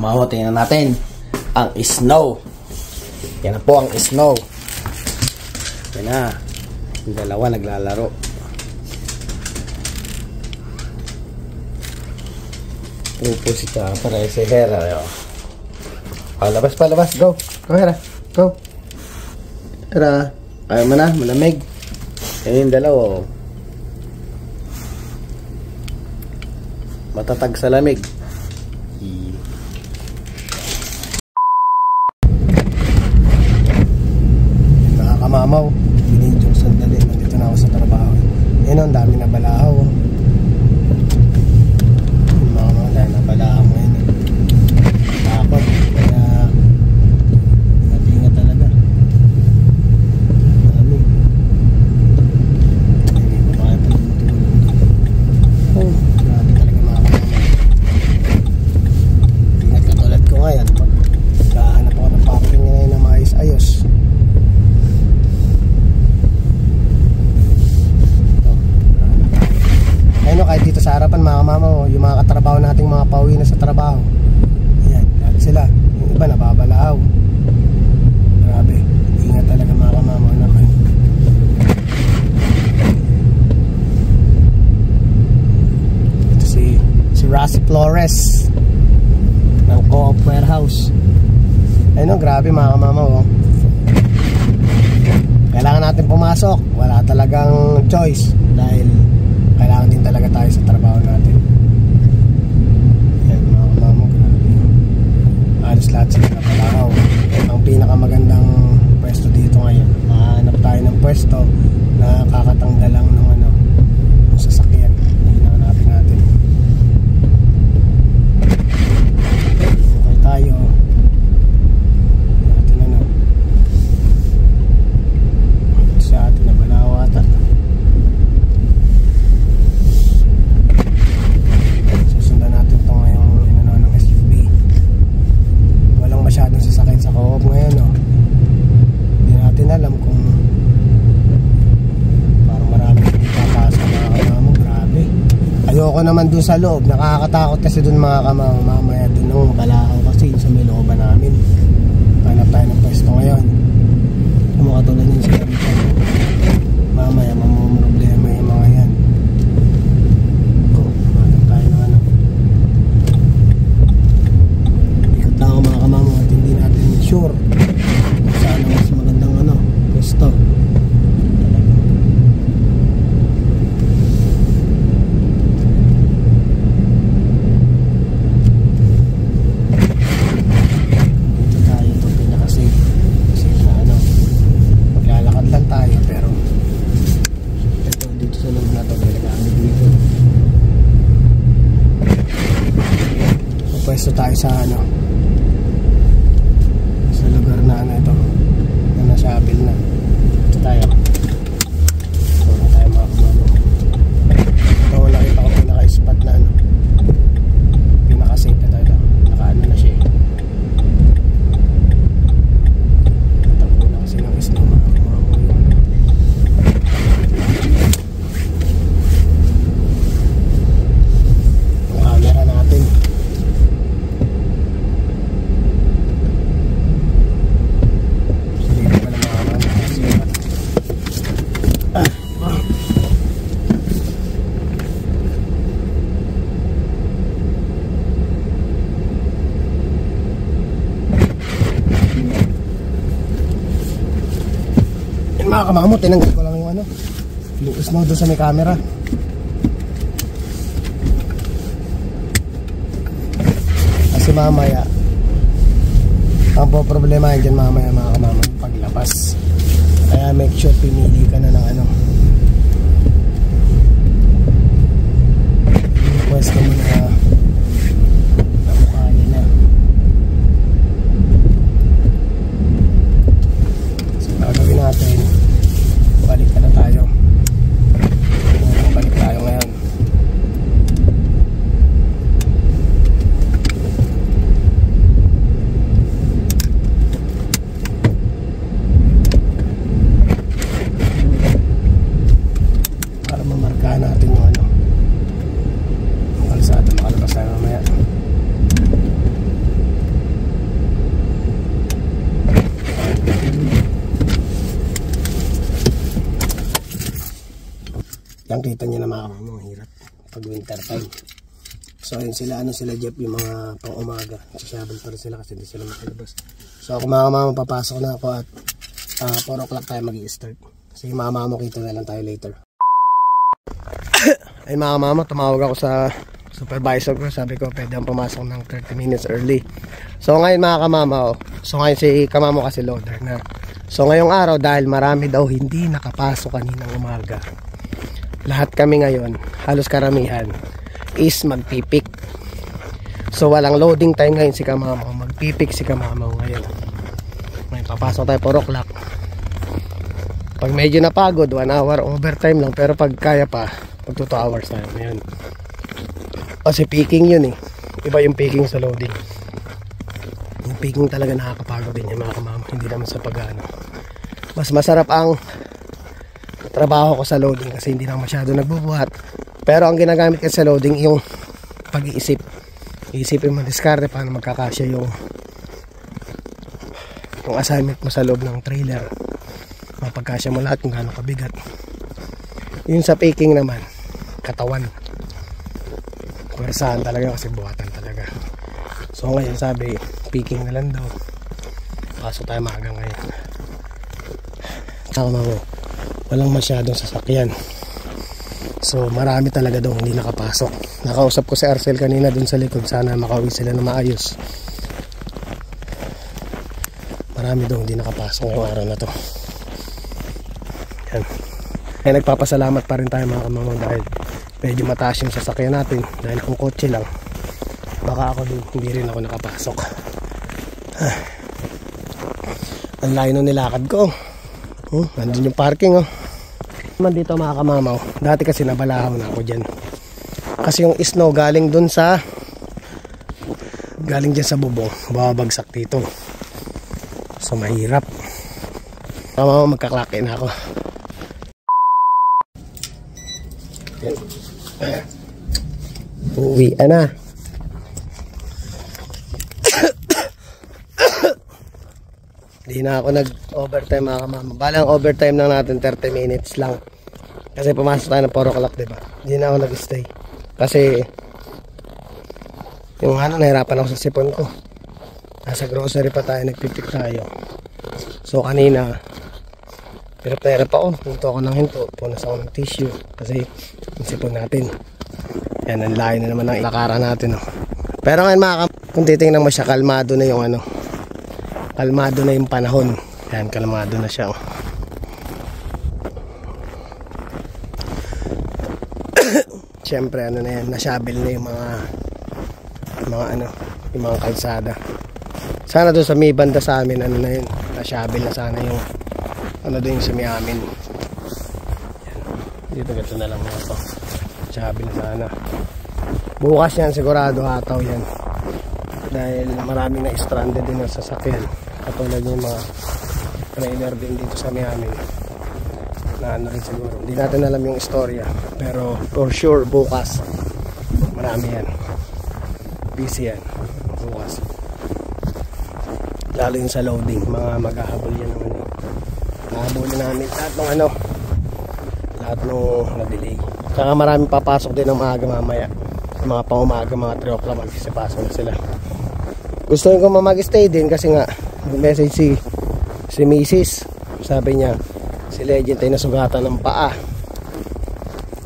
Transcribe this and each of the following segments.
kamaho, tingnan natin ang snow. Yan na po ang snow. Yan na. Yung dalawa naglalaro. Pupo si para si Hera. Labas pa, labas. Go. Go, Hera. Go. Hera. Ayaw mo na, malamig. Yan yung dalawa. Matatag sa lamig. Mamaw, binidyo sandali, nandito na ako sa trabaho. Yan, ang dami na balahaw. Mamaw, dahil na balahaw ngayon. Takot, kaya ingat-ingat talaga. Dami. Hindi ko kaya pa tumutulong. Oh, grabe talaga mga mamaw. Ingat katulad ko ngayon. Magkahanap ako ng parking ngayon na maayos-ayos. Kahit dito sa harapan mga kamama, yung mga katrabaho nating mga pauwi na sa trabaho, ayan, lahat sila. Yung iba nababalahaw. Grabe, ingat talaga mga kamama naman. Ito si Rossy Flores ng Co-op Warehouse. Ayun, grabe mga kamama, oh. Kailangan natin pumasok, wala talagang choice dahil kailangan din talaga tayo sa trabaho natin. Yan mga kamamo, grabe. Alos lahat sila na palahaw. Ang pinakamagandang pwesto dito ngayon, mahanap tayo ng pwesto na kakatanggal lang ng ng sasakyan. Hinahanapin natin. Okay tayo. Natin sa atin na balahaw ata. Masyadong sasakyan sa Co-op ngayon, no? Hindi natin alam kung parang marami hindi papasok mga kamamo. Grabe, ayoko naman dun sa loob, nakakatakot kasi dun mga kamamo. Mamaya dun ang balahaw kasi sa may looban namin. Hanap tayo ng pwesto ngayon. Kumakatulad yung sinabi ko, mamaya mamumroblema yung mga yan. Hanap tayo ng ikot na ako mga kamamo at hindi natin sure kung saan ang mas magandang pwesto. Dito tayo, ito pinaka-safe na maglalakad lang tayo, pero ito dito sa loob na ito pinagamit dito. Pwesto tayo sa sa lugar na ito na nasabil na. Ito tayo. Ito na tayo mga kamamo. Ito nakita ko pinaka-spot na pinaka-safe na tayo. Nakaano na siya. Natakbo na kasi ng snow mga kamamo. Yung camera natin. Mga kamamo, tinanggal ko lang yung snow doon sa may camera. Kasi mamaya ang problema dyan mamaya mga kamamo paglabas. Kaya make sure pimili ka na ng pwesto mo na mukha na. So gagawin natin, balik na tayo. Balik tayo ngayon. Yan kita nyo na mga kamama, hirap pag winter time. So ayun sila, sila Jeff, yung mga pang umaga. Nagsasabal pa rin sila kasi hindi sila makalabas. So ako mga kamama, papasok na ako at 4 o'clock tayo mag-i-start. Sige mga kamama, kita na lang tayo later. Ayun mga kamama, tumawag ako sa supervisor ko. Sabi ko pwede ang pumasok ng 30 minutes early. So ngayon mga kamama, so ngayon si kamama kasi loader na. So ngayong araw, dahil marami daw hindi nakapasok kaninang umaga, lahat kami ngayon, halos karamihan is magpipik. So walang loading time ngayon si kamama, magpipik si kamama ngayon. Ngayon papasok tayo 4 o'clock. Pag medyo napagod, 1 hour overtime lang, pero pag kaya pa, pag 2 hours tayo ngayon. Kasi picking yun eh. Iba yung picking sa loading. Yung picking talaga nakakapagod din yung mga kamama. Hindi naman sa pag-ano. Mas masarap ang trabaho ko sa loading kasi hindi na masyado nagbubuhat. Pero ang ginagamit ko sa loading yung pag-iisip. Iisipin mo diskarte paano magkakasya yung assignment mo sa loob ng trailer. Mapagkasya mo lahat kung gaano kabigat. Yun sa picking naman, katawan. Pwersahan talaga kasi buhatan talaga. So ngayon sabi, picking na lang daw. Pasok tayo maaga ngayon. Tama mo, walang masyadong sasakyan. So marami talaga daw hindi nakapasok. Nakausap ko si Arcel kanina dun sa likod. Sana makauwi sila na maayos. Marami daw hindi nakapasok ngayong araw na to. Yan. Kaya nagpapasalamat pa rin tayo mga kamama dahil medyo mataas yung sasakyan natin. Dahil kung kotse lang, baka ako din, hindi rin ako nakapasok. Ang layo nung nilakad ko. Nandun yung parking naman dito mga kamamaw. Dati kasi nabalahaw na ako dyan. Kasi yung snow galing dun sa dyan sa bubong, babagsak dito. So mahirap. Kamamaw, magkaklaki na ako. Uwi na. Hindi na ako nag-overtime mga kamama. Balang overtime lang natin 30 minutes lang. Kasi pumasok tayo ng 4 o'clock, diba? Hindi na ako nag-stay. Kasi yung nahirapan ako sa sipon ko. Nasa grocery pa tayo, nagpipik tayo. So kanina, hirap ako. Hinto ako ng hinto. Punas ako ng tissue. Kasi yung sipon natin. Yan, ang layo na naman ng ilakaran natin. Pero ngayon kung titingnan mo siya, kalmado na yung kalmado na yung panahon. Yan, kalmado na siya. Siyempre na yan, nasyabil na yung mga kalsada. Sana doon sa may banda sa amin, na yun, nasyabil na sana yung doon yung sa may amin. Yan. Dito gato na lang ito. Nasyabil na sana. Bukas yan sigurado hataw yan. Dahil maraming na stranded din ang sasakyan. Katulad yung mga trailer din dito sa may amin. Na rin siguro. Hindi natin alam yung istorya. Pero for sure bukas marami yan. Busy yan. Bukas. Lalo yung sa loading. Mga maghahabol yan naman eh. Mahabulin namin lahat nung na-delay. Saka maraming papasok din ng maaga mamaya. Mga pang-umaga, mga 3 o'clock magsisipasok na sila. Gusto ko mag-stay din kasi nga message si Mrs. Sabi niya si Legend ay nasugatan ng paa.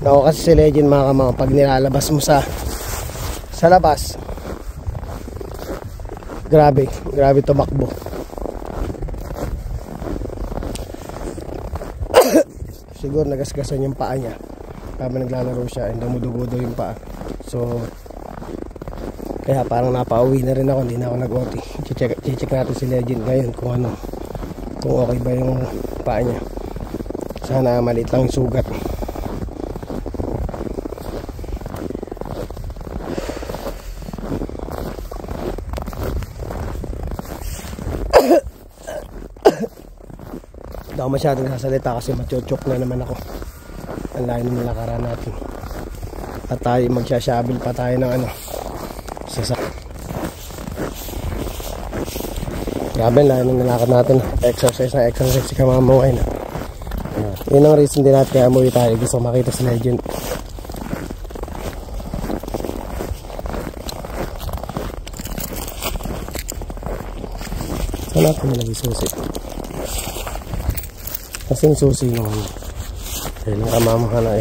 Nako kasi si Legend mga kamama, pag nilalabas mo sa labas, grabe tumakbo. Siguro nagasgasan yung paa niya habang naglalaro siya, and dumudugo yung paa. So kaya parang napauwi na rin ako, hindi na ako nag-OT. Check natin si Legend ngayon kung okay ba yung paa niya. Sana maliit lang yung sugat. Hindi ako masyadong sasalita kasi matyochok na naman ako. Ang layo naman lakaran natin. At tayo magsasyabil pa tayo ng grabe, layo ng nilakad natin. Exercise si kamama ngayon. Yun ang reason din natin kaya umuwi tayo. Gusto makita si Legend. Saan natin nilagay susi? Kasi yung susi nung ayun ang kamamahan na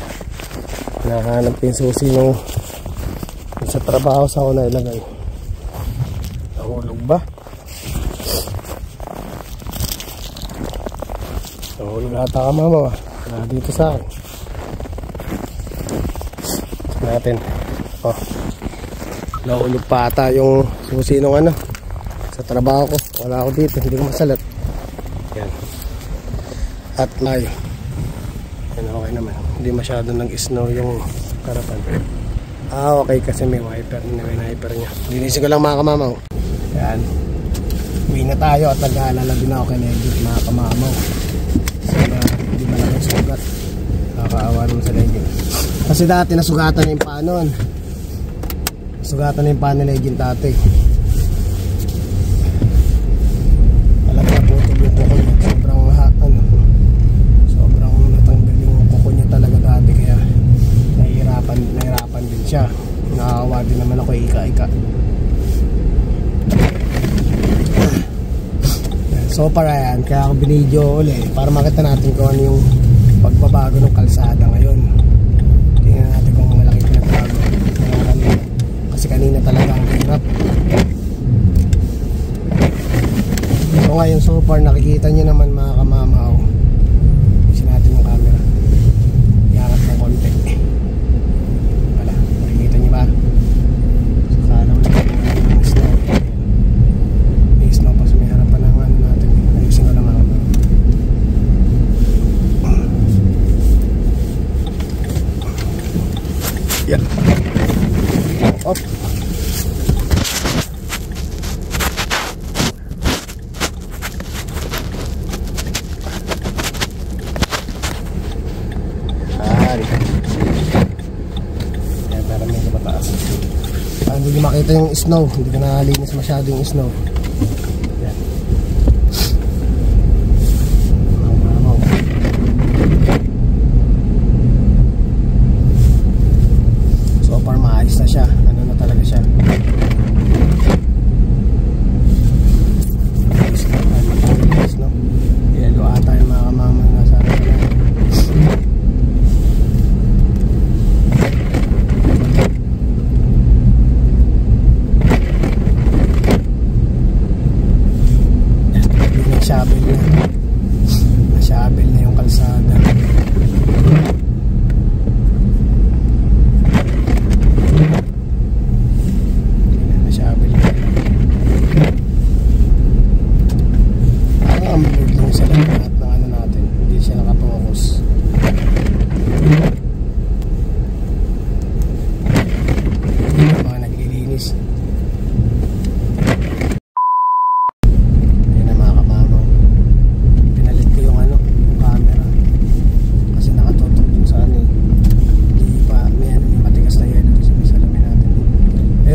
nahanap yung susi nung sa trabaho sa ako na ilagay. Nahulog ba? Nahulog ata kamama. Dito sa akin. Check natin. Oh, nahulog pa ata yung susi nung ano sa trabaho ko. Wala ako dito, hindi ko masalat. Yan. At layo. Yan, okay naman. Hindi masyado nag-snow yung karapan. Okay, kasi may wiper niya. Linisin ko lang mga kamamaw. Yan. Uwi na tayo at nag-aalala din ako kay Legend mga kamamaw. Sana hindi malaking sugat. Nakakaawa naman sa Legend. Kasi dati nasugatan na yung paa nun. Nasugatan na yung paa ni Legend dati. Nahirapan din siya. Nakakawa din naman ako ika-ika. So para yan, kaya ako binidyo ulit para makita natin kung ano yung pagbabago ng kalsada ngayon. Tingnan natin kung malaki pinagbago. Kasi kanina talaga ang hirap. So ngayon so far nakikita nyo naman mga kamamaw. Kasi natin yung camera. Iangat ng konti. Yeah. Up. Yan, para medyo mataas. Hindi ko makita yung snow. Hindi ko nakalinis masyado yung snow. Yan. Maayos na siya, ano na talaga siya. No? Yelo ata yung mga kamama na sa akin na. Nashabel na yung kalsada.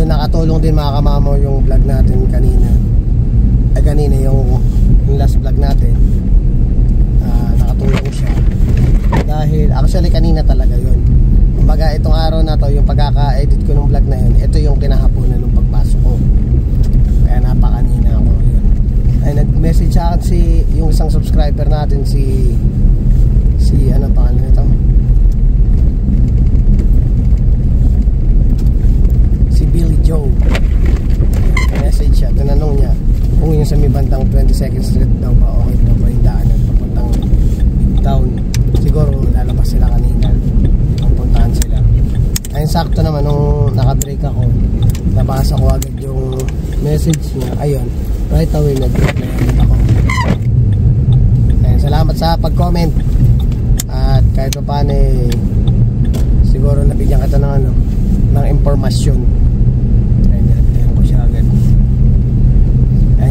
Nakatulong din mga kamamaw yung vlog natin kanina. Ay kanina yung last vlog natin. Nakatulong siya. Dahil actually kanina talaga yun. Kumbaga itong araw na to, yung pagkaka-edit ko ng vlog na yun, ito yung kinahaponan ng pagpasok ko. Kaya napakanina ako yun. Ay nag-message sa akin yung isang subscriber natin si ano pangalan nito? Billy Joe. Message siya, tinanong niya kung yung sa may bandang 22nd Street daw ba okay daw ba yung daanan papuntang Midtown. Siguro lalabas sila kanina, pupuntahan sila. Ayun, sakto naman nung nakabreak ako, nabasa ko agad yung message niya. Ayun, right away nag-reply agad ako. Ayun, salamat sa pag-comment. At kahit pa paano siguro nabigyan kita ng ng impormasyon.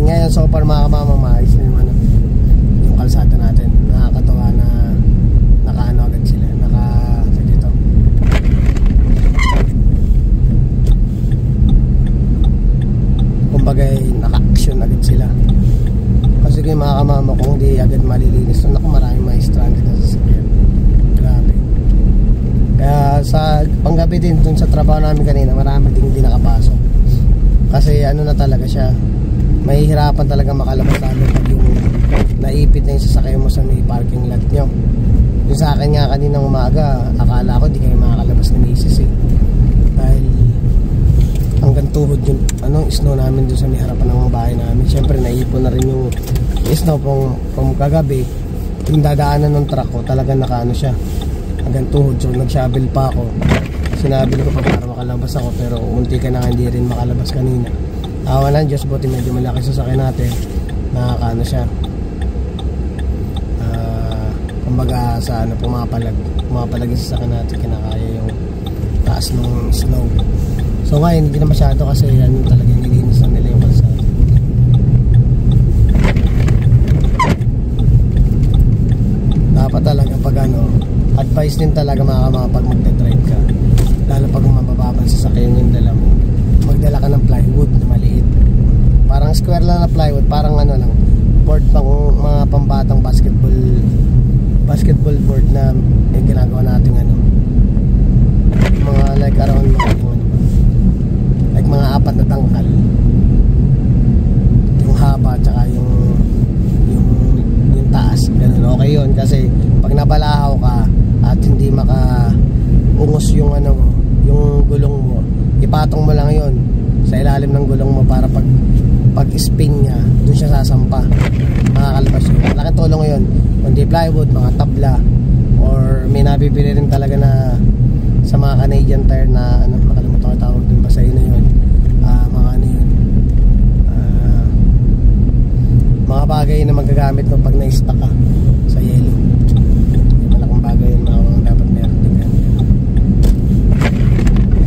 Ngayon so far mga kamama, maayos na yung kalsada natin. Nakakatawa na nakaano agad sila, dito. Kumbaga naka-action agad sila. Kasi kung mga kamama, kung hindi agad malilinis, naku, maraming mga stranded na sasakyan. panggabi din dun sa trabaho namin kanina, marami din hindi nakapasok. Kasi ano na talaga siya, mahihirapan talaga makalabas lalo pag yung naipit na yung sasakyan mo sa may parking lot nyo. Yung sa akin nga kaninang umaga, akala ko di kayo makakalabas ni misis eh. Dahil hanggang tuhod yung snow namin dun sa may harapan ng mga bahay namin. Siyempre naipon na rin yung snow from kagabi. Yung dadaanan ng truck ko, talagang nakaano siya hanggang tuhod. So nag-shovel pa ako. Sinabi ko pa para makalabas ako, pero munti ka na hindi rin makalabas kanina. Awa ng Diyos, buti medyo malaki sasakyan natin, nakakaano siya, kumbaga sa pumapalag yung sasakyan natin, kinakaya yung taas ng snow. So ngayon hindi na masyado kasi talagang nilinis na nila yung kalsada. Dapat talaga pag advice din talaga pag magdadrive ka, lalo pag mabababang sasakyan yung dala mo, magdala ka ng plywood na maliit, parang square lang na plywood, parang lang board pang mga pambatang basketball board na ginagawa natin mga like around like mga 4 na tangkal yung haba tsaka yung taas, ganun. Okay yun kasi pag nabalahaw ka at hindi makaungos yung yung gulong mo, ipatong mo lang yun sa ilalim ng gulong mo para pag spin niya dun siya sasampa, makakalabas yun. Malaking tulong yun, kundi plywood, mga tabla, or may nabibili rin talaga na sa mga Canadian Tire na nakalimutan ko tawag dun, basta yun na yun, mga bagay na magagamit mo pag na-stuck ka sa yellow. Malaking bagay yun, mga dapat meron din ganyan.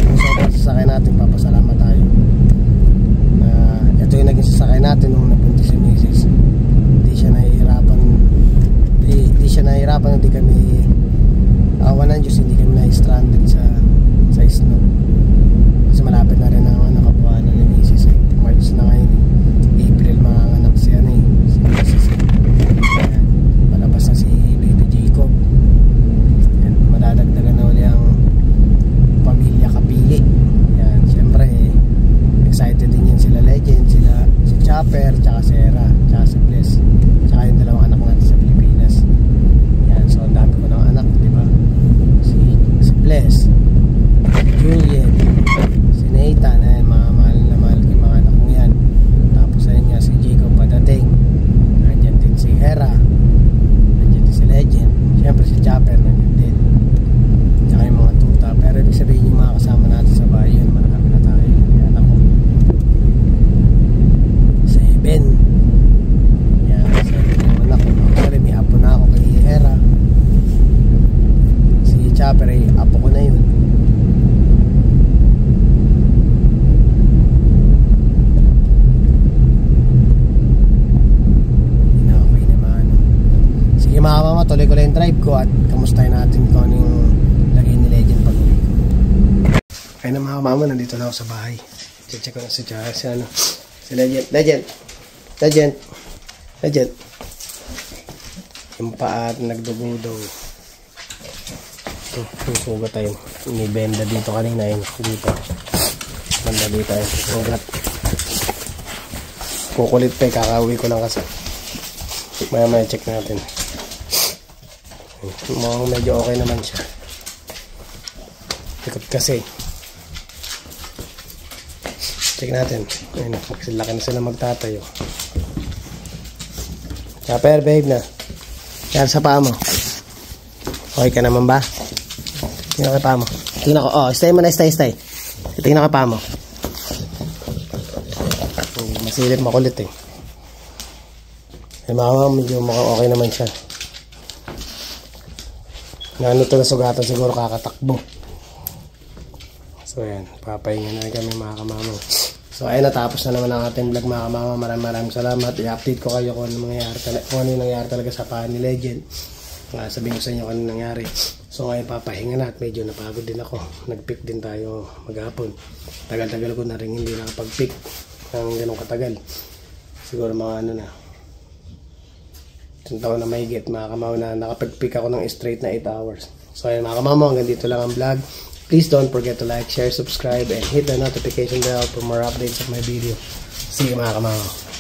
Kung sobrang sasakay natin, papasalamat tayo. Ito yung naging sasakay natin nung nabuntis si Mrs. Hindi siya nahihirapan, hindi kami awan ng Diyos, hindi kami na-stranded sa snow. Kasi malapit na rin ang nakabuhanan ni Mrs. March na ngayon, April mga anak siya si Mrs. Palabas na si Baby Jacob. Yan, madadagdagan na uli ang pamilya Kapili. Yan, syempre excited din yan sila Legend, si Chopper, tsaka si Era, tsaka si Bless, tsaka yung dalawang anak natin sa Pilipinas. Yan, so ang dami ko ng anak, diba? Si Bless, si Juliet, si Nathan, mga mahal na mahal yung mga anak ko yan. Tapos ayun nga si Jacob padating, nandiyan din si Hera, nandiyan din si Legend, syempre si Chopper nandiyan din, tsaka yung mga tuta. Pero ibig sabihin yung mga kasama natin sa bahay, yun marami na tayo. Yan ako 7. Yan, 7 yung anak ko. Actually may apo na ako kay Hera. Si Chopper apo ko na yun. Mga mama, tuloy ko lang yung drive ko at kamustahin natin kung ano yung lagay ni Legend pag uwi ko. Kaya na mga mama, nandito na ako sa bahay. Check ko na si Legend. Yung paa at nagdugo daw. Yung sugat tayo. May benda dito kanina yun. Dito. Benda dito yun. Sugat. Kukulit pa yung kakauwi ko lang kasi. Maya check natin. Mukhang medyo okay naman siya. Likot kasi. Check natin. Ayun, laki na sila magtatayo. Chopper, babe na. Yan sa paa mo. Okay ka naman ba? Tingnan ka paa mo. Tingnan ko. Oh, stay mo na, stay. Tingnan ka paa mo. Masilip, makulit eh. Mama, medyo mukhang okay naman siya. Naano to na sugatan, siguro kakatakbo. So ayan, papahinga na kami mga kamamang. So ayun, natapos na naman ang ating vlog mga kamamang. Maraming salamat. I-update ko kayo kung ano yung nangyari talaga sa paa ni Legend. Sabihin ko sa inyo kung ano nangyari. So ngayon papahinga na at medyo napagod din ako. Nag-pick din tayo maghapon. Tagal-tagal ko na rin hindi nakapag-pick ng ganong katagal. Siguro mga na isang taon na mahigit mga kamamaw na nakapag-pick ako ng straight na 8 hours. So ayun mga kamamaw, hanggang dito lang ang vlog. Please don't forget to like, share, subscribe, and hit the notification bell for more updates of my video. See you mga kamamo.